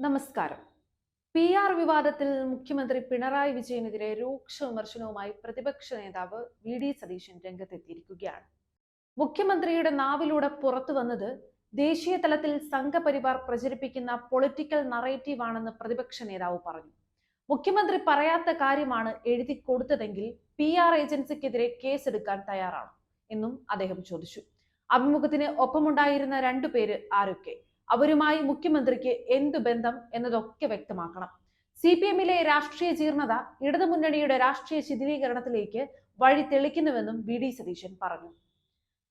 നമസ്കാരം. PR വിവാദത്തിൽ മുഖ്യമന്ത്രി പിണറായി വിജയനെതിരെ രൂക്ഷ വിമർശനവുമായി പ്രതിപക്ഷ നേതാവ് VD സതീശൻ രംഗത്തെത്തിയിരിക്കുകയാണ്. മുഖ്യമന്ത്രിയുടെ നാവിലൂടെ പുറത്തു വന്നത് ദേശീയ തലത്തിൽ സംഘപരിവാർ പ്രചരിപ്പിക്കുന്ന പൊളിറ്റിക്കൽ നറേറ്റീവ് ആണെന്ന് പ്രതിപക്ഷ നേതാവ് പറഞ്ഞു. മുഖ്യമന്ത്രി പറയാത്ത കാര്യമാണ് എഴുതി കൊടുത്തതെങ്കിൽ PR ഏജൻസിക്കെതിരെ കേസെടുക്കാൻ തയ്യാറാണ് എന്നും അദ്ദേഹം ചോദിച്ചു. അഭിമുഖത്തിന് ഒപ്പമുണ്ടായിരുന്ന രണ്ടുപേര് ആരൊക്കെ, അവരുമായി മുഖ്യമന്ത്രിക്ക് എന്തു ബന്ധം എന്നതൊക്കെ വ്യക്തമാക്കണം. CPM-ലെ രാഷ്ട്രീയ ജീർണത ഇടതുമുന്നണിയുടെ രാഷ്ട്രീയ ശിഥിലീകരണത്തിലേക്ക് വഴി തെളിക്കുന്നുവെന്നും VD സതീശൻ പറഞ്ഞു.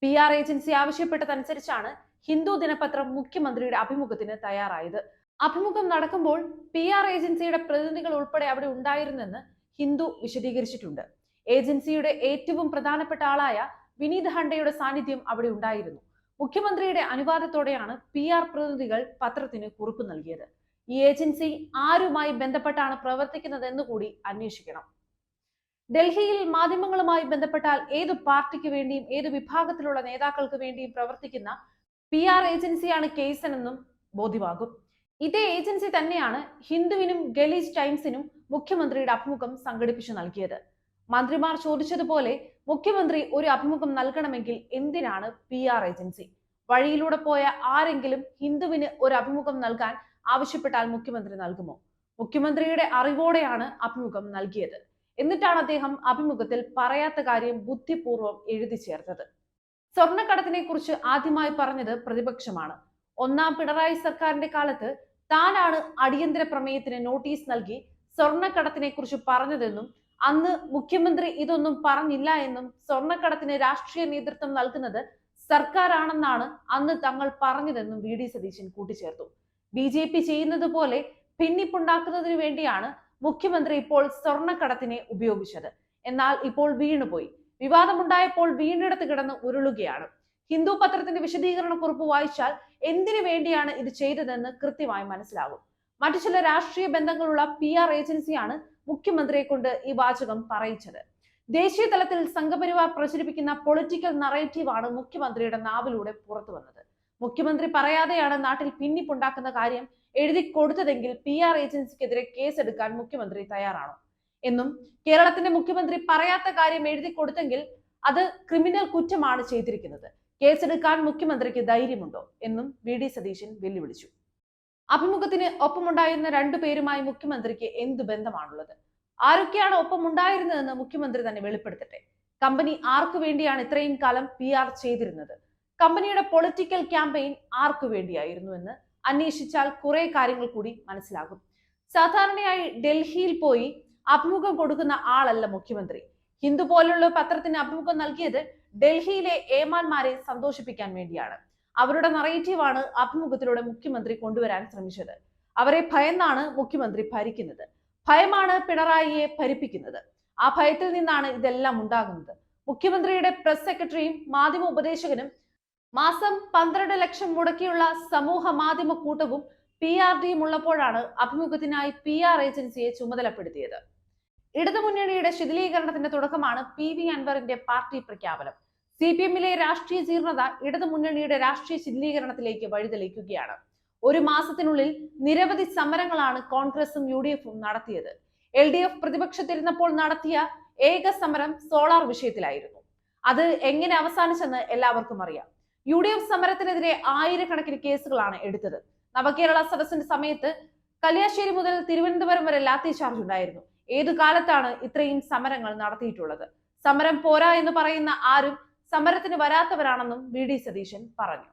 PR ഏജൻസി ആവശ്യപ്പെട്ടതനുസരിച്ചാണ് ഹിന്ദു ദിനപത്രം മുഖ്യമന്ത്രിയുടെ അഭിമുഖത്തിന് തയ്യാറായത്. അഭിമുഖം നടക്കുമ്പോൾ PR ഏജൻസിയുടെ പ്രതിനിധികൾ ഉൾപ്പെടെ അവിടെ ഉണ്ടായിരുന്നെന്ന് ഹിന്ദു വിശദീകരിച്ചിട്ടുണ്ട്. ഏജൻസിയുടെ ഏറ്റവും പ്രധാനപ്പെട്ട ആളായ വിനീത് ഹണ്ടയുടെ സാന്നിധ്യം അവിടെ ഉണ്ടായിരുന്നു. മുഖ്യമന്ത്രിയുടെ അനുവാദത്തോടെയാണ് PR പ്രതിനിധികൾ പത്രത്തിന് കുറിപ്പ് നൽകിയത്. ഈ ഏജൻസി ആരുമായി ബന്ധപ്പെട്ടാണ് പ്രവർത്തിക്കുന്നതെന്ന് കൂടി അന്വേഷിക്കണം. ഡൽഹിയിൽ മാധ്യമങ്ങളുമായി ബന്ധപ്പെട്ടാൽ ഏതു പാർട്ടിക്ക് വേണ്ടിയും ഏതു വിഭാഗത്തിലുള്ള നേതാക്കൾക്ക് വേണ്ടിയും പ്രവർത്തിക്കുന്ന PR ഏജൻസിയാണ് കേസെന്നും ബോധ്യമാകും. ഇതേ ഏജൻസി തന്നെയാണ് ഹിന്ദുവിനും ഗലീസ് ടൈംസിനും മുഖ്യമന്ത്രിയുടെ അഭിമുഖം സംഘടിപ്പിച്ചു നൽകിയത്. മന്ത്രിമാർ ചോദിച്ചതുപോലെ മുഖ്യമന്ത്രി ഒരു അഭിമുഖം നൽകണമെങ്കിൽ എന്തിനാണ് PR ഏജൻസി? വഴിയിലൂടെ പോയ ആരെങ്കിലും ഹിന്ദുവിന് ഒരു അഭിമുഖം നൽകാൻ ആവശ്യപ്പെട്ടാൽ മുഖ്യമന്ത്രി നൽകുമോ? മുഖ്യമന്ത്രിയുടെ അറിവോടെയാണ് അഭിമുഖം നൽകിയത്. എന്നിട്ടാണ് അദ്ദേഹം അഭിമുഖത്തിൽ പറയാത്ത കാര്യം ബുദ്ധിപൂർവ്വം എഴുതി ചേർത്തത്. സ്വർണ്ണക്കടത്തിനെ കുറിച്ച് ആദ്യമായി പറഞ്ഞത് പ്രതിപക്ഷമാണ്. ഒന്നാം പിണറായി സർക്കാരിന്റെ കാലത്ത് താനാണ് അടിയന്തര പ്രമേയത്തിന് നോട്ടീസ് നൽകി സ്വർണ്ണക്കടത്തിനെ കുറിച്ച് പറഞ്ഞതെന്നും അന്ന് മുഖ്യമന്ത്രി ഇതൊന്നും പറഞ്ഞില്ല എന്നും സ്വർണ്ണക്കടത്തിന് രാഷ്ട്രീയ നേതൃത്വം നൽകുന്നത് സർക്കാരാണെന്നാണ് അന്ന് തങ്ങൾ പറഞ്ഞതെന്നും VD സതീശൻ കൂട്ടിച്ചേർത്തു. BJP ചെയ്യുന്നത് പോലെ ഭിന്നിപ്പുണ്ടാക്കുന്നതിനു വേണ്ടിയാണ് മുഖ്യമന്ത്രി ഇപ്പോൾ സ്വർണ്ണക്കടത്തിനെ ഉപയോഗിച്ചത്. എന്നാൽ ഇപ്പോൾ വീണുപോയി. വിവാദമുണ്ടായപ്പോൾ വീണിടത്ത് കിടന്ന് ഉരുളുകയാണ്. ഹിന്ദു പത്രത്തിന്റെ വിശദീകരണ കുറിപ്പ് വായിച്ചാൽ എന്തിനു വേണ്ടിയാണ് ഇത് ചെയ്തതെന്ന് കൃത്യമായി മനസ്സിലാകും. മറ്റു ചില രാഷ്ട്രീയ ബന്ധങ്ങളുള്ള PR ഏജൻസിയാണ് മുഖ്യമന്ത്രിയെ കൊണ്ട് ഈ വാചകം പറയിച്ചത്. ദേശീയ തലത്തിൽ സംഘപരിവാർ പ്രചരിപ്പിക്കുന്ന പൊളിറ്റിക്കൽ നറേറ്റീവ് ആണ് മുഖ്യമന്ത്രിയുടെ നാവിലൂടെ പുറത്തു വന്നത്. മുഖ്യമന്ത്രി പറയാതെയാണ് നാട്ടിൽ ഭിന്നിപ്പുണ്ടാക്കുന്ന കാര്യം എഴുതി കൊടുത്തതെങ്കിൽ PR ഏജൻസിക്കെതിരെ കേസെടുക്കാൻ മുഖ്യമന്ത്രി തയ്യാറാണോ എന്നും, കേരളത്തിന്റെ മുഖ്യമന്ത്രി പറയാത്ത കാര്യം എഴുതി കൊടുത്തെങ്കിൽ അത് ക്രിമിനൽ കുറ്റമാണ് ചെയ്തിരിക്കുന്നത്, കേസെടുക്കാൻ മുഖ്യമന്ത്രിക്ക് ധൈര്യമുണ്ടോ എന്നും VD സതീശൻ വെല്ലുവിളിച്ചു. അഭിമുഖത്തിന് ഒപ്പമുണ്ടായിരുന്ന രണ്ടുപേരുമായി മുഖ്യമന്ത്രിക്ക് എന്തു ബന്ധമാണുള്ളത്? ആരൊക്കെയാണ് ഒപ്പമുണ്ടായിരുന്നതെന്ന് മുഖ്യമന്ത്രി തന്നെ വെളിപ്പെടുത്തട്ടെ. കമ്പനി ആർക്കു വേണ്ടിയാണ് ഇത്രയും കാലം PR ചെയ്തിരുന്നത്? കമ്പനിയുടെ പൊളിറ്റിക്കൽ ക്യാമ്പയിൻ ആർക്കു വേണ്ടിയായിരുന്നു എന്ന് അന്വേഷിച്ചാൽ കുറെ കാര്യങ്ങൾ കൂടി മനസ്സിലാകും. സാധാരണയായി ഡൽഹിയിൽ പോയി അഭിമുഖം കൊടുക്കുന്ന ആളല്ല മുഖ്യമന്ത്രി. ഹിന്ദു പോലുള്ള പത്രത്തിന് അഭിമുഖം നൽകിയത് ഡൽഹിയിലെ ഏമാന്മാരെ സന്തോഷിപ്പിക്കാൻ വേണ്ടിയാണ്. അവരുടെ നറേറ്റീവാണ് അഭിമുഖത്തിലൂടെ മുഖ്യമന്ത്രി കൊണ്ടുവരാൻ ശ്രമിച്ചത്. അവരെ ഭയന്നാണ് മുഖ്യമന്ത്രി ഭരിക്കുന്നത്. ഭയമാണ് പിണറായിയെ ഭരിപ്പിക്കുന്നത്. ആ ഭയത്തിൽ നിന്നാണ് ഇതെല്ലാം ഉണ്ടാകുന്നത്. മുഖ്യമന്ത്രിയുടെ പ്രസ് സെക്രട്ടറിയും മാധ്യമ ഉപദേശകനും മാസം 12 ലക്ഷം മുടക്കിയുള്ള സമൂഹ മാധ്യമ കൂട്ടവും PRDയും ഉള്ളപ്പോഴാണ് അഭിമുഖത്തിനായി PR ഏജൻസിയെ ചുമതലപ്പെടുത്തിയത്. ഇടതുമുന്നണിയുടെ ശിഥിലീകരണത്തിന്റെ തുടക്കമാണ് PV അൻവറിന്റെ പാർട്ടി പ്രഖ്യാപനം. CPM-ലെ രാഷ്ട്രീയ ജീർണത ഇടതുമുന്നണിയുടെ രാഷ്ട്രീയ ശിഥിലീകരണത്തിലേക്ക് വഴിതെളിക്കുകയാണ്. ഒരു മാസത്തിനുള്ളിൽ നിരവധി സമരങ്ങളാണ് കോൺഗ്രസും UDF-ഉം നടത്തിയത്. LDF പ്രതിപക്ഷത്തിരുന്നപ്പോൾ നടത്തിയ ഏക സമരം സോളാർ വിഷയത്തിലായിരുന്നു. അത് എങ്ങനെ അവസാനിച്ചെന്ന് എല്ലാവർക്കും അറിയാം. UDF സമരത്തിനെതിരെ ആയിരക്കണക്കിന് കേസുകളാണ് എടുത്തത്. നവകേരള സദസ്സിന്റെ സമയത്ത് കല്യാശ്ശേരി മുതൽ തിരുവനന്തപുരം വരെ ലാത്തി ചാർജ് ഉണ്ടായിരുന്നു. ഏതു കാലത്താണ് ഇത്രയും സമരങ്ങൾ നടത്തിയിട്ടുള്ളത്? സമരം പോരാ എന്ന് പറയുന്ന ആരും സമരത്തിന് വരാത്തവരാണെന്നും VD സതീശൻ പറഞ്ഞു.